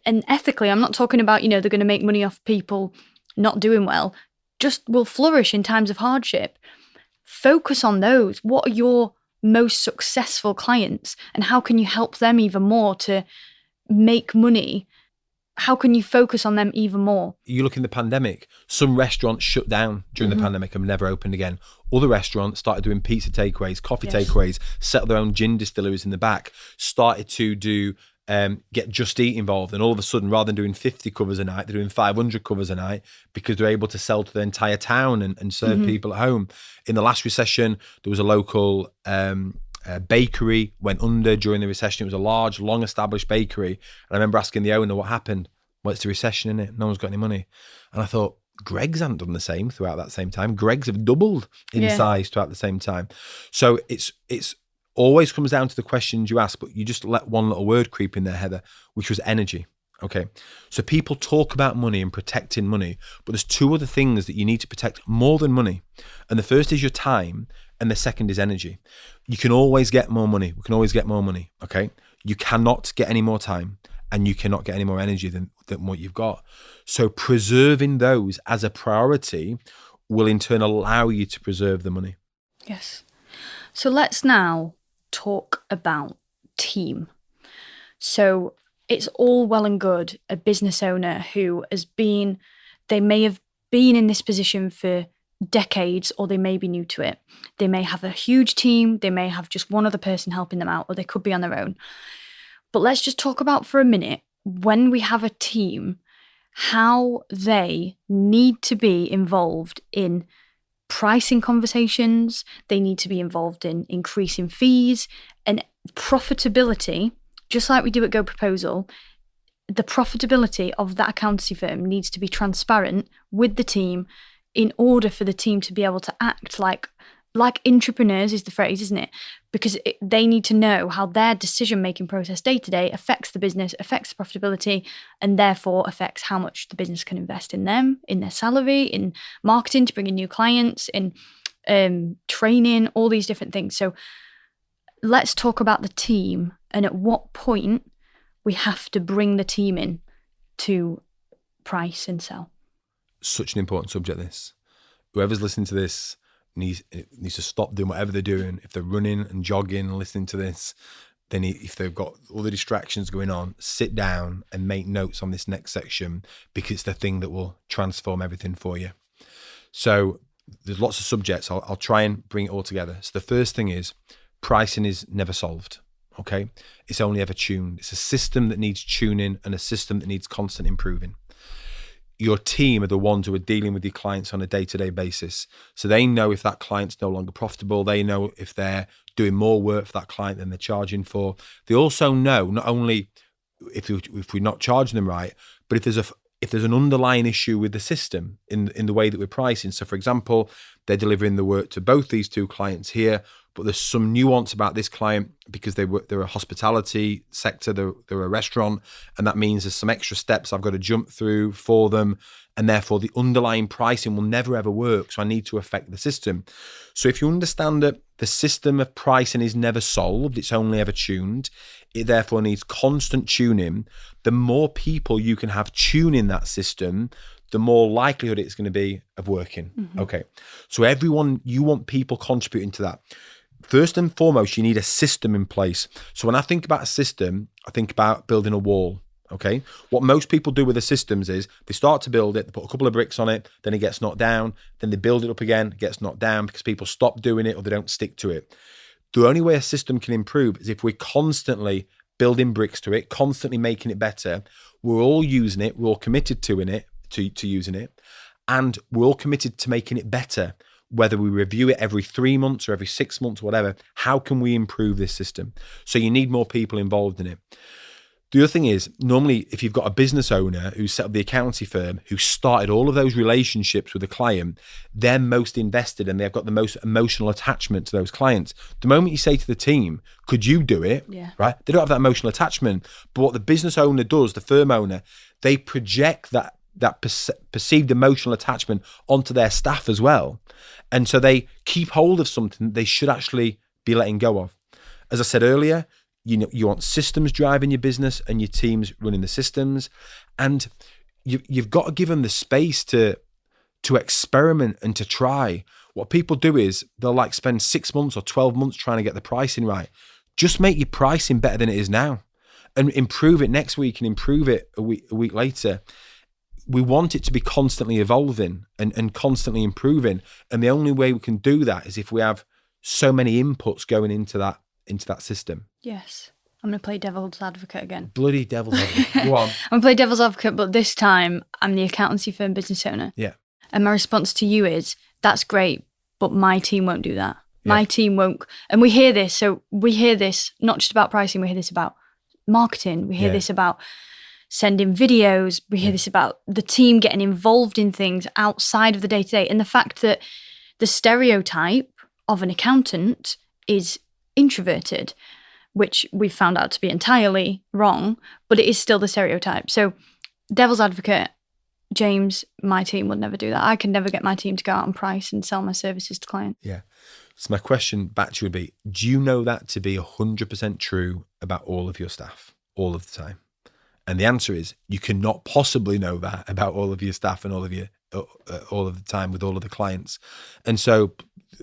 and ethically, I'm not talking about, they're going to make money off people not doing well, just will flourish in times of hardship. Focus on those. What are your most successful clients, and how can you help them even more to make money? How can you focus on them even more? You look in the pandemic, some restaurants shut down during the pandemic and never opened again. Other restaurants started doing pizza takeaways, coffee takeaways, set up their own gin distilleries in the back, started to do get Just Eat involved. And all of a sudden, rather than doing 50 covers a night, they're doing 500 covers a night, because they're able to sell to the entire town and serve people at home. In the last recession, there was a local bakery went under during the recession. It was a large, long-established bakery. And I remember asking the owner what happened. Well, it's the recession, innit? No one's got any money. And I thought, Greggs hadn't done the same throughout that same time. Greggs have doubled in size throughout the same time. So it's always comes down to the questions you ask, but you just let one little word creep in there, Heather, which was energy. Okay. So people talk about money and protecting money, but there's two other things that you need to protect more than money. And the first is your time, and the second is energy. You can always get more money. We can always get more money. Okay. You cannot get any more time, and you cannot get any more energy than what you've got. So preserving those as a priority will in turn allow you to preserve the money. Yes. So let's now talk about team. So it's all well and good a business owner who they may have been in this position for decades, or they may be new to it. They may have a huge team, they may have just one other person helping them out, or they could be on their own. But let's just talk about for a minute, when we have a team, how they need to be involved in pricing conversations. They need to be involved in increasing fees and profitability, just like we do at GoProposal. The profitability of that accountancy firm needs to be transparent with the team in order for the team to be able to act like entrepreneurs is the phrase, isn't it? Because they need to know how their decision-making process day to day affects the business, affects the profitability, and therefore affects how much the business can invest in them, in their salary, in marketing to bring in new clients, in training, all these different things. So let's talk about the team and at what point we have to bring the team in to price and sell. Such an important subject, this. Whoever's listening to this needs to stop doing whatever they're doing. If they're running and jogging and listening to this, if they've got all the distractions going on, sit down and make notes on this next section, because it's the thing that will transform everything for you. So there's lots of subjects. I'll try and bring it all together. So the first thing is, pricing is never solved. Okay. It's only ever tuned. It's a system that needs tuning and a system that needs constant improving. Your team are the ones who are dealing with your clients on a day-to-day basis. So they know if that client's no longer profitable. They know if they're doing more work for that client than they're charging for. They also know not only if we're not charging them right, but if there's an underlying issue with the system in the way that we're pricing. So for example, they're delivering the work to both these two clients here, but there's some nuance about this client because they're a hospitality sector, they're a restaurant, and that means there's some extra steps I've got to jump through for them, and therefore the underlying pricing will never ever work, so I need to affect the system. So if you understand that the system of pricing is never solved, it's only ever tuned, it therefore needs constant tuning. The more people you can have tuning that system, the more likelihood it's going to be of working. Okay. So you want people contributing to that. First and foremost, you need a system in place. So when I think about a system, I think about building a wall. Okay. What most people do with the systems is they start to build it, they put a couple of bricks on it, then it gets knocked down, then they build it up again, it gets knocked down because people stop doing it or they don't stick to it. The only way a system can improve is if we're constantly building bricks to it, constantly making it better. We're all using it, we're all committed to using it, and we're all committed to making it better. Whether we review it every 3 months or every 6 months, or whatever, how can we improve this system? So you need more people involved in it. The other thing is, normally, if you've got a business owner who set up the accountancy firm, who started all of those relationships with the client, they're most invested and they've got the most emotional attachment to those clients. The moment you say to the team, could you do it? Yeah. Right? They don't have that emotional attachment. But what the business owner does, the firm owner, they project that perceived emotional attachment onto their staff as well. And so they keep hold of something they should actually be letting go of. As I said earlier, you want systems driving your business and your teams running the systems, and you've got to give them the space to experiment and to try. What people do is they'll spend 6 months or 12 months trying to get the pricing right. Just make your pricing better than it is now, and improve it next week and improve it a week later. We want it to be constantly evolving and constantly improving, and the only way we can do that is if we have so many inputs going into that system. Yes. I'm going to play devil's advocate again. Bloody devil's advocate. Go on. I'm going to play devil's advocate, but this time I'm the accountancy firm business owner. Yeah. And my response to you is, that's great, but my team won't do that. My team won't. And we hear this. So we hear this not just about pricing, we hear this about marketing. We hear this about sending videos. We hear this about the team getting involved in things outside of the day-to-day. And the fact that the stereotype of an accountant is introverted, which we found out to be entirely wrong, but it is still the stereotype. So devil's advocate, James, my team would never do that. I can never get my team to go out and price and sell my services to clients. Yeah. So my question back to you would be, do you know that to be 100% true about all of your staff, all of the time? And the answer is, you cannot possibly know that about all of your staff and all of the time with all of the clients. And so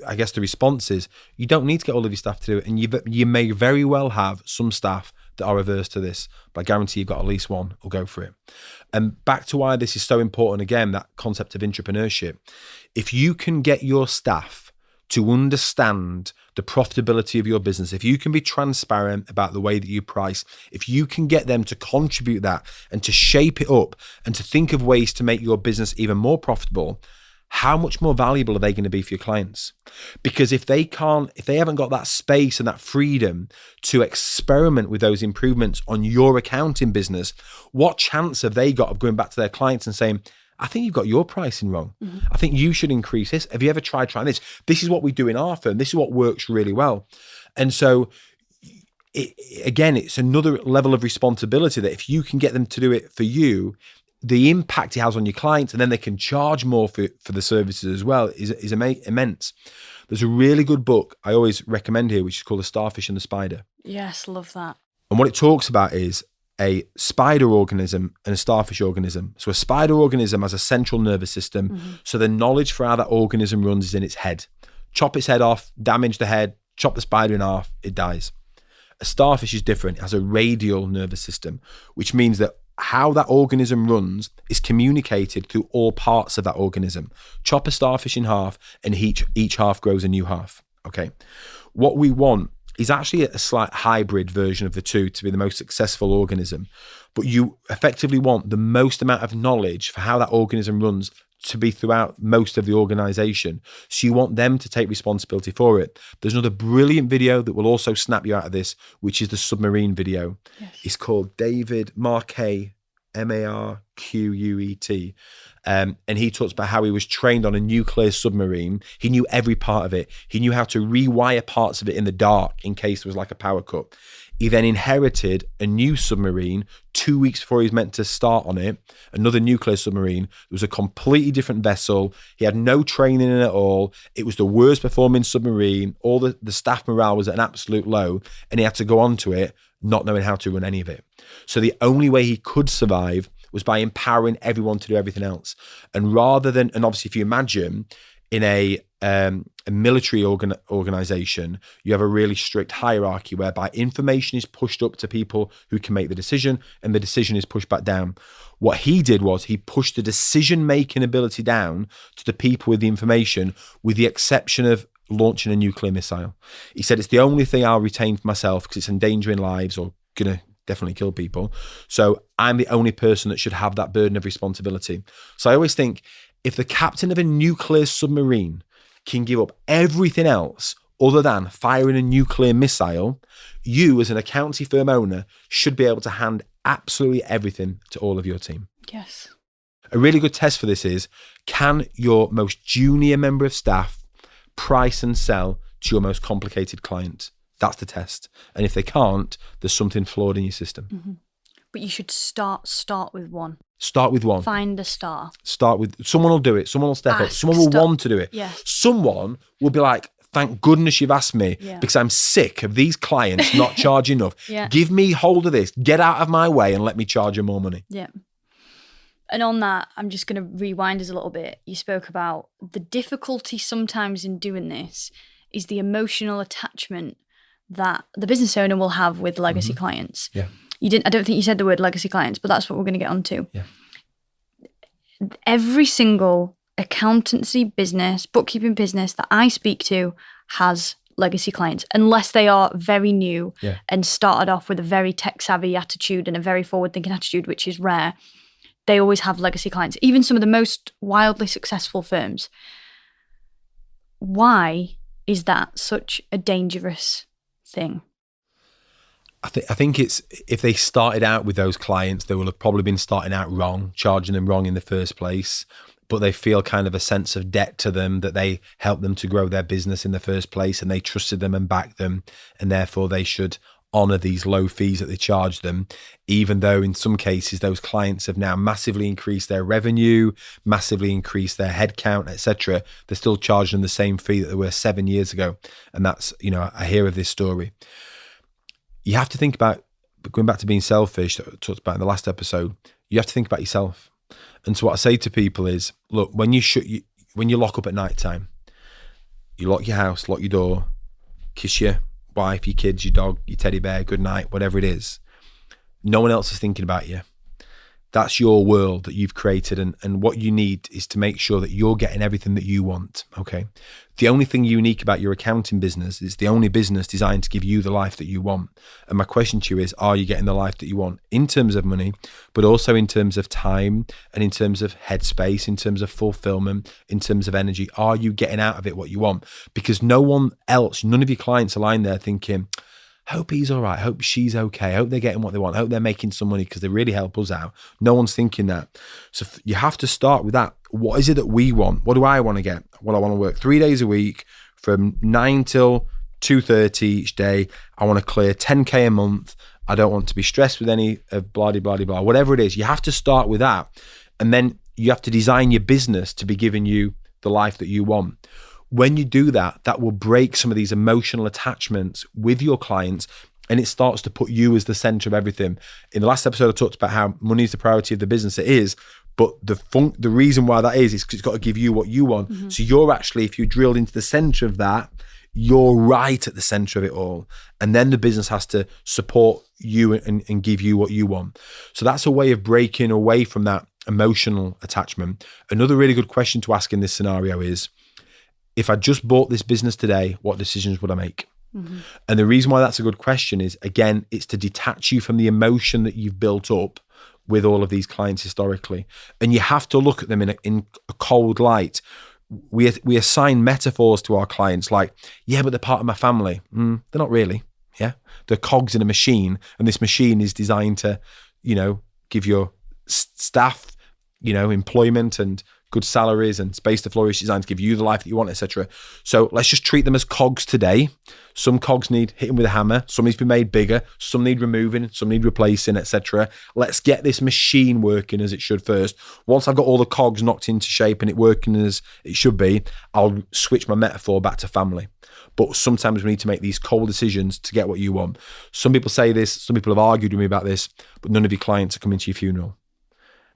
I guess the response is, you don't need to get all of your staff to do it. And you may very well have some staff that are averse to this, but I guarantee you've got at least one who'll go for it. And back to why this is so important, again, that concept of entrepreneurship. If you can get your staff to understand the profitability of your business, if you can be transparent about the way that you price, if you can get them to contribute that and to shape it up and to think of ways to make your business even more profitable, how much more valuable are they going to be for your clients? Because if they haven't got that space and that freedom to experiment with those improvements on your accounting business, what chance have they got of going back to their clients and saying, I think you've got your pricing wrong. I think you should increase this. Have you ever tried trying this? This is what we do in our firm. This is what works really well. And so it's another level of responsibility that if you can get them to do it for you, the impact it has on your clients, and then they can charge more for the services as well, is immense. There's a really good book I always recommend here, which is called The Starfish and the Spider. Yes, love that. And what it talks about is a spider organism and a starfish organism. So a spider organism has a central nervous system. So the knowledge for how that organism runs is in its head. Chop its head off, damage the head, chop the spider in half, it dies. A starfish is different. It has a radial nervous system, which means that how that organism runs is communicated through all parts of that organism. Chop a starfish in half and each half grows a new half. Okay. What we want is actually a slight hybrid version of the two to be the most successful organism. But you effectively want the most amount of knowledge for how that organism runs to be throughout most of the organization. So you want them to take responsibility for it. There's another brilliant video that will also snap you out of this, which is the submarine video. Yes. It's called David Marquet, Marquet. And he talks about how he was trained on a nuclear submarine. He knew every part of it. He knew how to rewire parts of it in the dark in case there was like a power cut. He then inherited a new submarine 2 weeks before he was meant to start on it, another nuclear submarine. It was a completely different vessel. He had no training in it at all. It was the worst performing submarine. All the staff morale was at an absolute low, and he had to go onto it not knowing how to run any of it. So the only way he could survive was by empowering everyone to do everything else. And rather than, and obviously if you imagine in a military organization, you have a really strict hierarchy whereby information is pushed up to people who can make the decision, and the decision is pushed back down. What he did was he pushed the decision-making ability down to the people with the information, with the exception of launching a nuclear missile. He said, it's the only thing I'll retain for myself because it's endangering lives or gonna definitely kill people. So I'm the only person that should have that burden of responsibility. So I always think, if the captain of a nuclear submarine can give up everything else other than firing a nuclear missile, you as an accountancy firm owner should be able to hand absolutely everything to all of your team. Yes. A really good test for this is, can your most junior member of staff price and sell to your most complicated client? That's the test. And if they can't, there's something flawed in your system. Mm-hmm. But you should start with one. Start with one. Find a star. Start with, someone will do it. Someone will step up. Someone will want to do it. Yes. Someone will be like, thank goodness you've asked me, because I'm sick of these clients not charging enough. Give me hold of this. Get out of my way and let me charge you more money. Yeah. And on that, I'm just going to rewind us a little bit. You spoke about the difficulty sometimes in doing this is the emotional attachment that the business owner will have with legacy clients. Yeah. I don't think you said the word legacy clients, but that's what we're going to get onto. Yeah. Every single accountancy business, bookkeeping business that I speak to has legacy clients, unless they are very new and started off with a very tech savvy attitude and a very forward thinking attitude, which is rare. They always have legacy clients, even some of the most wildly successful firms. Why is that such a dangerous thing? I think it's, if they started out with those clients, they will have probably been starting out wrong, charging them wrong in the first place, but they feel kind of a sense of debt to them, that they helped them to grow their business in the first place and they trusted them and backed them, and therefore they should honor these low fees that they charge them, even though in some cases those clients have now massively increased their revenue, massively increased their headcount, etc. They're still charging them the same fee that they were 7 years ago. And that's, I hear of this story. You have to think about, going back to being selfish that I talked about in the last episode, you have to think about yourself. And so what I say to people is, look, when you lock up at night time, you lock your house, lock your door, kiss your wife, your kids, your dog, your teddy bear, good night, whatever it is. No one else is thinking about you. That's your world that you've created, and what you need is to make sure that you're getting everything that you want, okay? The only thing unique about your accounting business is the only business designed to give you the life that you want. And my question to you is, are you getting the life that you want in terms of money, but also in terms of time and in terms of headspace, in terms of fulfillment, in terms of energy? Are you getting out of it what you want? Because no one else, none of your clients are lying there thinking, hope he's all right, hope she's okay, hope they're getting what they want, hope they're making some money because they really help us out. No one's thinking that. So you have to start with that. What is it that we want? What do I want to get? Well, I want to work 3 days a week from 9 till 2:30 each day. I want to clear 10K a month. I don't want to be stressed with any of blah, blah, blah, blah, whatever it is. You have to start with that. And then you have to design your business to be giving you the life that you want. When you do that, that will break some of these emotional attachments with your clients, and it starts to put you as the center of everything. In the last episode, I talked about how money is the priority of the business. It is, but the reason why that is because it's got to give you what you want. Mm-hmm. So you're actually, if you drilled into the center of that, you're right at the center of it all. And then the business has to support you and give you what you want. So that's a way of breaking away from that emotional attachment. Another really good question to ask in this scenario is, if I just bought this business today, what decisions would I make? Mm-hmm. And the reason why that's a good question is, again, it's to detach you from the emotion that you've built up with all of these clients historically. And you have to look at them in a cold light. We assign metaphors to our clients like, yeah, but they're part of my family. They're not really, yeah? They're cogs in a machine, and this machine is designed to, give your staff, employment and good salaries and space to flourish, designed to give you the life that you want, etc. So let's just treat them as cogs today. Some cogs need hitting with a hammer, some need to be made bigger, some need removing, some need replacing, etc. Let's get this machine working as it should first. Once I've got all the cogs knocked into shape and it working as it should be, I'll switch my metaphor back to family. But sometimes we need to make these cold decisions to get what you want. Some people say this, some people have argued with me about this, but none of your clients are coming to your funeral.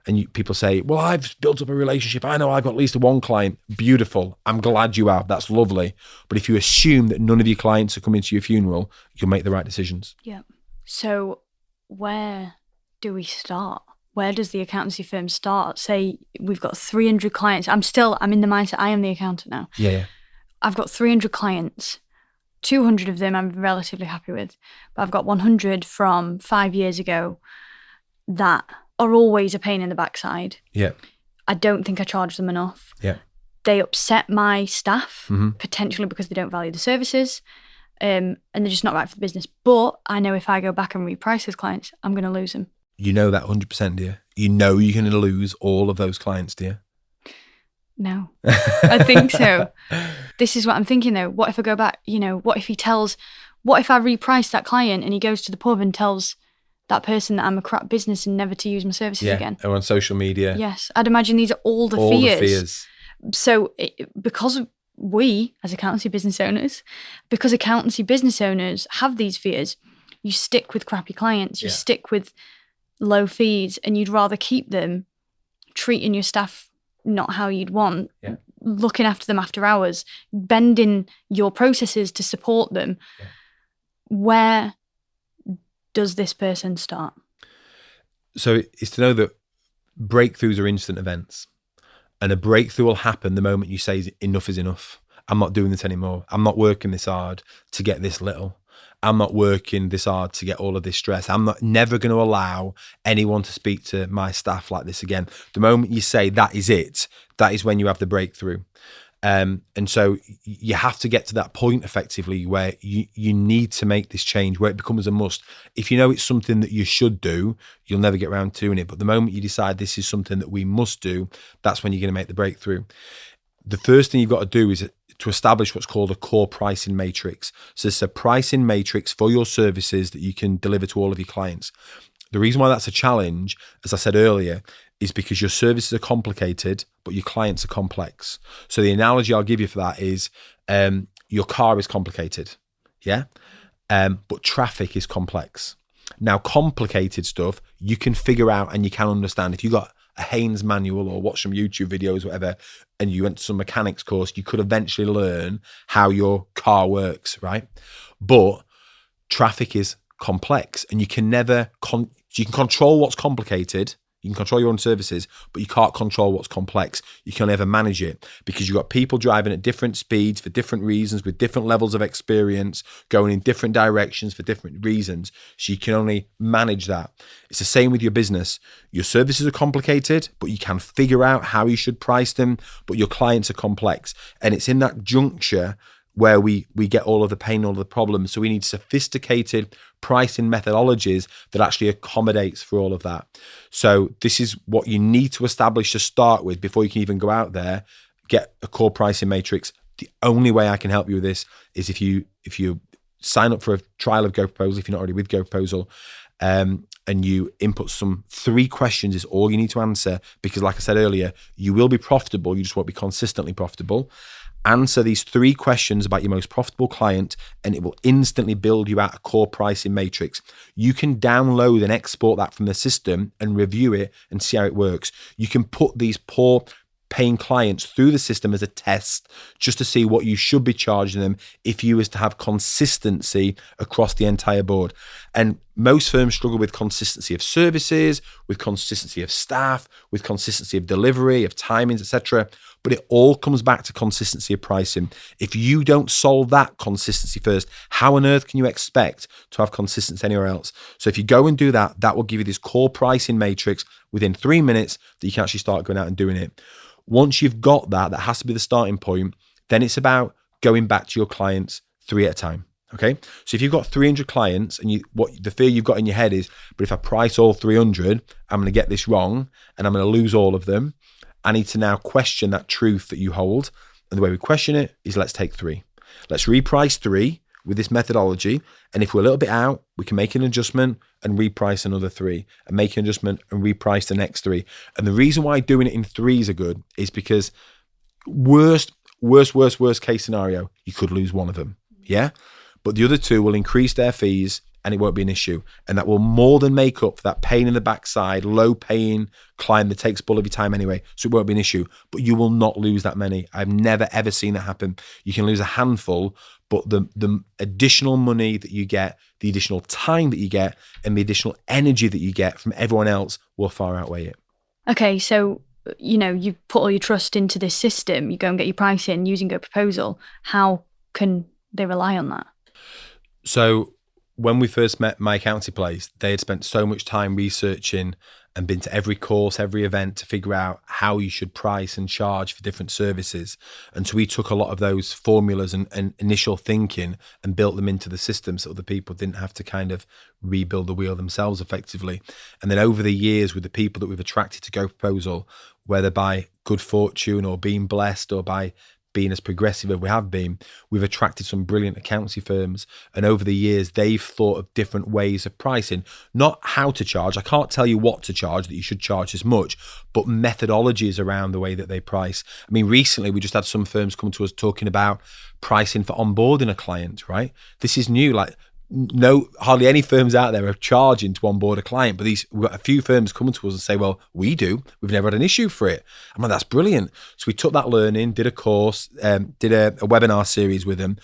and people say, well, I've built up a relationship. I know I've got at least one client. Beautiful. I'm glad you have. That's lovely. But if you assume that none of your clients are coming to your funeral, you'll make the right decisions. Yeah. So where do we start? Where does the accountancy firm start? Say we've got 300 clients. I'm in the mindset, I am the accountant now. Yeah. I've got 300 clients. 200 of them I'm relatively happy with. But I've got 100 from 5 years ago that are always a pain in the backside. Yeah. I don't think I charge them enough. Yeah. They upset my staff, potentially because they don't value the services, and they're just not right for the business. But I know if I go back and reprice those clients, I'm going to lose them. You know that 100%, do you? You know you're going to lose all of those clients, do you? No, I think so. This is what I'm thinking though. What if I go back, what if I reprice that client and he goes to the pub and tells that person that I'm a crap business and never to use my services again? Or on social media. Yes. I'd imagine these are all the fears. So because we, as accountancy business owners, have these fears, you stick with crappy clients, you stick with low fees, and you'd rather keep them treating your staff not how you'd want, looking after them after hours, bending your processes to support them. Yeah. Where does this person start? So it's to know that breakthroughs are instant events, and a breakthrough will happen the moment you say enough is enough. I'm not doing this anymore. I'm not working this hard to get this little. I'm not working this hard to get all of this stress. I'm never going to allow anyone to speak to my staff like this again. The moment you say that is it, that is when you have the breakthrough. And so you have to get to that point effectively where you need to make this change, where it becomes a must. If you know it's something that you should do, you'll never get around to doing it. But the moment you decide this is something that we must do, that's when you're going to make the breakthrough. The first thing you've got to do is to establish what's called a core pricing matrix. So it's a pricing matrix for your services that you can deliver to all of your clients. The reason why that's a challenge, as I said earlier, is because your services are complicated, but your clients are complex. So the analogy I'll give you for that is your car is complicated, but traffic is complex. Now, complicated stuff you can figure out and you can understand. If you got a Haynes manual or watch some YouTube videos, whatever, and you went to some mechanics course, you could eventually learn how your car works, right? But traffic is complex, and you can never, you can control what's complicated, you can control your own services, but you can't control what's complex. You can never manage it because you've got people driving at different speeds for different reasons, with different levels of experience, going in different directions for different reasons. So you can only manage that. It's the same with your business. Your services are complicated, but you can figure out how you should price them, but your clients are complex. And it's in that juncture where we get all of the pain, all of the problems. So we need sophisticated pricing methodologies that actually accommodates for all of that. So this is what you need to establish to start with before you can even go out there, get a core pricing matrix. The only way I can help you with this is if you sign up for a trial of GoProposal, if you're not already with GoProposal, and you input some 3 questions is all you need to answer, because like I said earlier, you will be profitable, you just won't be consistently profitable. Answer these 3 questions about your most profitable client, and it will instantly build you out a core pricing matrix. You can download and export that from the system and review it and see how it works. You can put these poor paying clients through the system as a test just to see what you should be charging them if you was to have consistency across the entire board. And most firms struggle with consistency of services, with consistency of staff, with consistency of delivery, of timings, etc. But it all comes back to consistency of pricing. If you don't solve that consistency first, how on earth can you expect to have consistency anywhere else? So if you go and do that, that will give you this core pricing matrix within 3 minutes that you can actually start going out and doing it. Once you've got that, that has to be the starting point. Then it's about going back to your clients 3 at a time. Okay. So if you've got 300 clients and what the fear you've got in your head is, but if I price all 300, I'm going to get this wrong and I'm going to lose all of them. I need to now question that truth that you hold. And the way we question it is, let's take 3. Let's reprice 3 with this methodology. And if we're a little bit out, we can make an adjustment and reprice another 3 and make an adjustment and reprice the next 3. And the reason why doing it in 3s are good is because worst case scenario, you could lose one of them. Yeah. But the other 2 will increase their fees and it won't be an issue. And that will more than make up for that pain in the backside, low paying client that takes all of your time anyway. So it won't be an issue, but you will not lose that many. I've never, ever seen that happen. You can lose a handful, but the additional money that you get, the additional time that you get, and the additional energy that you get from everyone else will far outweigh it. Okay, so, you put all your trust into this system, you go and get your price in using GoProposal. How can they rely on that? So when we first met My Accountancy Place, they had spent so much time researching and been to every course, every event to figure out how you should price and charge for different services. And so we took a lot of those formulas and initial thinking and built them into the system so other people didn't have to kind of rebuild the wheel themselves effectively. And then over the years with the people that we've attracted to GoProposal, whether by good fortune or being blessed or by being as progressive as we have been, we've attracted some brilliant accountancy firms. And over the years, they've thought of different ways of pricing, not how to charge. I can't tell you what to charge, that you should charge as much, but methodologies around the way that they price. I mean, recently, we just had some firms come to us talking about pricing for onboarding a client, right? This is new. Hardly any firms out there are charging to onboard a client, but we've got a few firms coming to us and say, well, we do. We've never had an issue for it. I'm like, that's brilliant. So we took that learning, did a course, did a webinar series with them,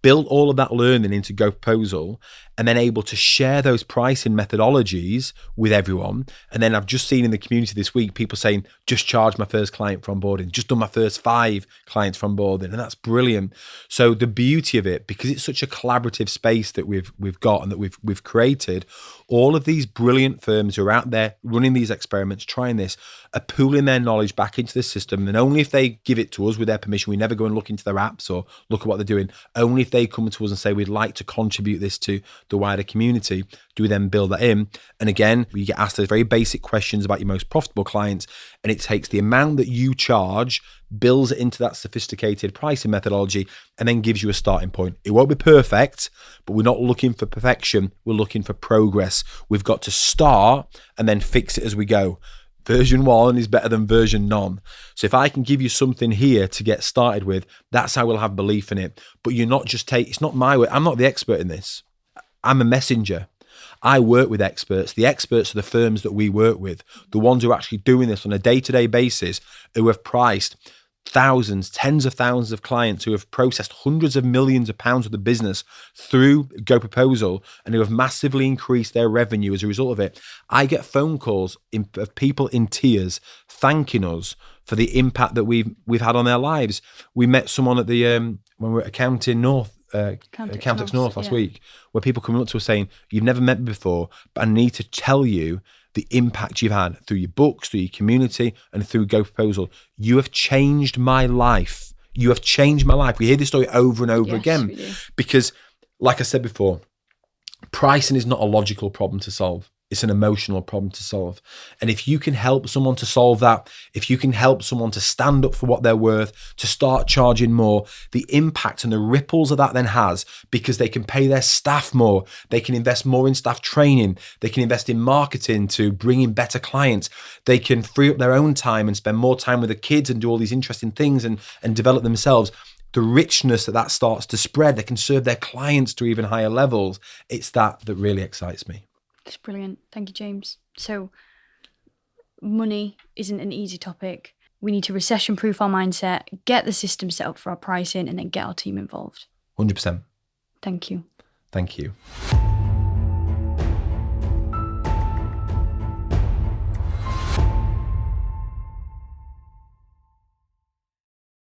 built all of that learning into GoProposal, and then able to share those pricing methodologies with everyone. And then I've just seen in the community this week, people saying, just charge my first client for onboarding, just done my first 5 clients for onboarding. And that's brilliant. So the beauty of it, because it's such a collaborative space that we've got and that we've created, all of these brilliant firms who are out there running these experiments, trying this, are pooling their knowledge back into the system. And only if they give it to us with their permission, we never go and look into their apps or look at what they're doing. Only if they come to us and say, we'd like to contribute this to the wider community, do we then build that in. And again, we get asked those very basic questions about your most profitable clients, and it takes the amount that you charge, builds it into that sophisticated pricing methodology, and then gives you a starting point. It won't be perfect, but we're not looking for perfection. We're looking for progress. We've got to start and then fix it as we go. Version 1 is better than version none. So if I can give you something here to get started with, that's how we'll have belief in it. But you're not just it's not my way. I'm not the expert in this. I'm a messenger. I work with experts. The experts are the firms that we work with, the ones who are actually doing this on a day-to-day basis, who have priced thousands, tens of thousands of clients, who have processed hundreds of millions of pounds of the business through GoProposal, and who have massively increased their revenue as a result of it. I get phone calls of people in tears thanking us for the impact that we've had on their lives. We met someone at the when we were at Accounting North. Accountex North last week, where people coming up to us saying, you've never met me before, but I need to tell you the impact you've had through your books, through your community, and through GoProposal. You have changed my life. You have changed my life. We hear this story over and over again because, like I said before, pricing is not a logical problem to solve. It's an emotional problem to solve. And if you can help someone to solve that, if you can help someone to stand up for what they're worth, to start charging more, the impact and the ripples of that then has, because they can pay their staff more, they can invest more in staff training, they can invest in marketing to bring in better clients, they can free up their own time and spend more time with the kids and do all these interesting things and develop themselves. The richness that starts to spread, they can serve their clients to even higher levels. It's that really excites me. It's brilliant. Thank you, James. So money isn't an easy topic. We need to recession-proof our mindset, get the system set up for our pricing, and then get our team involved. 100%. Thank you. Thank you.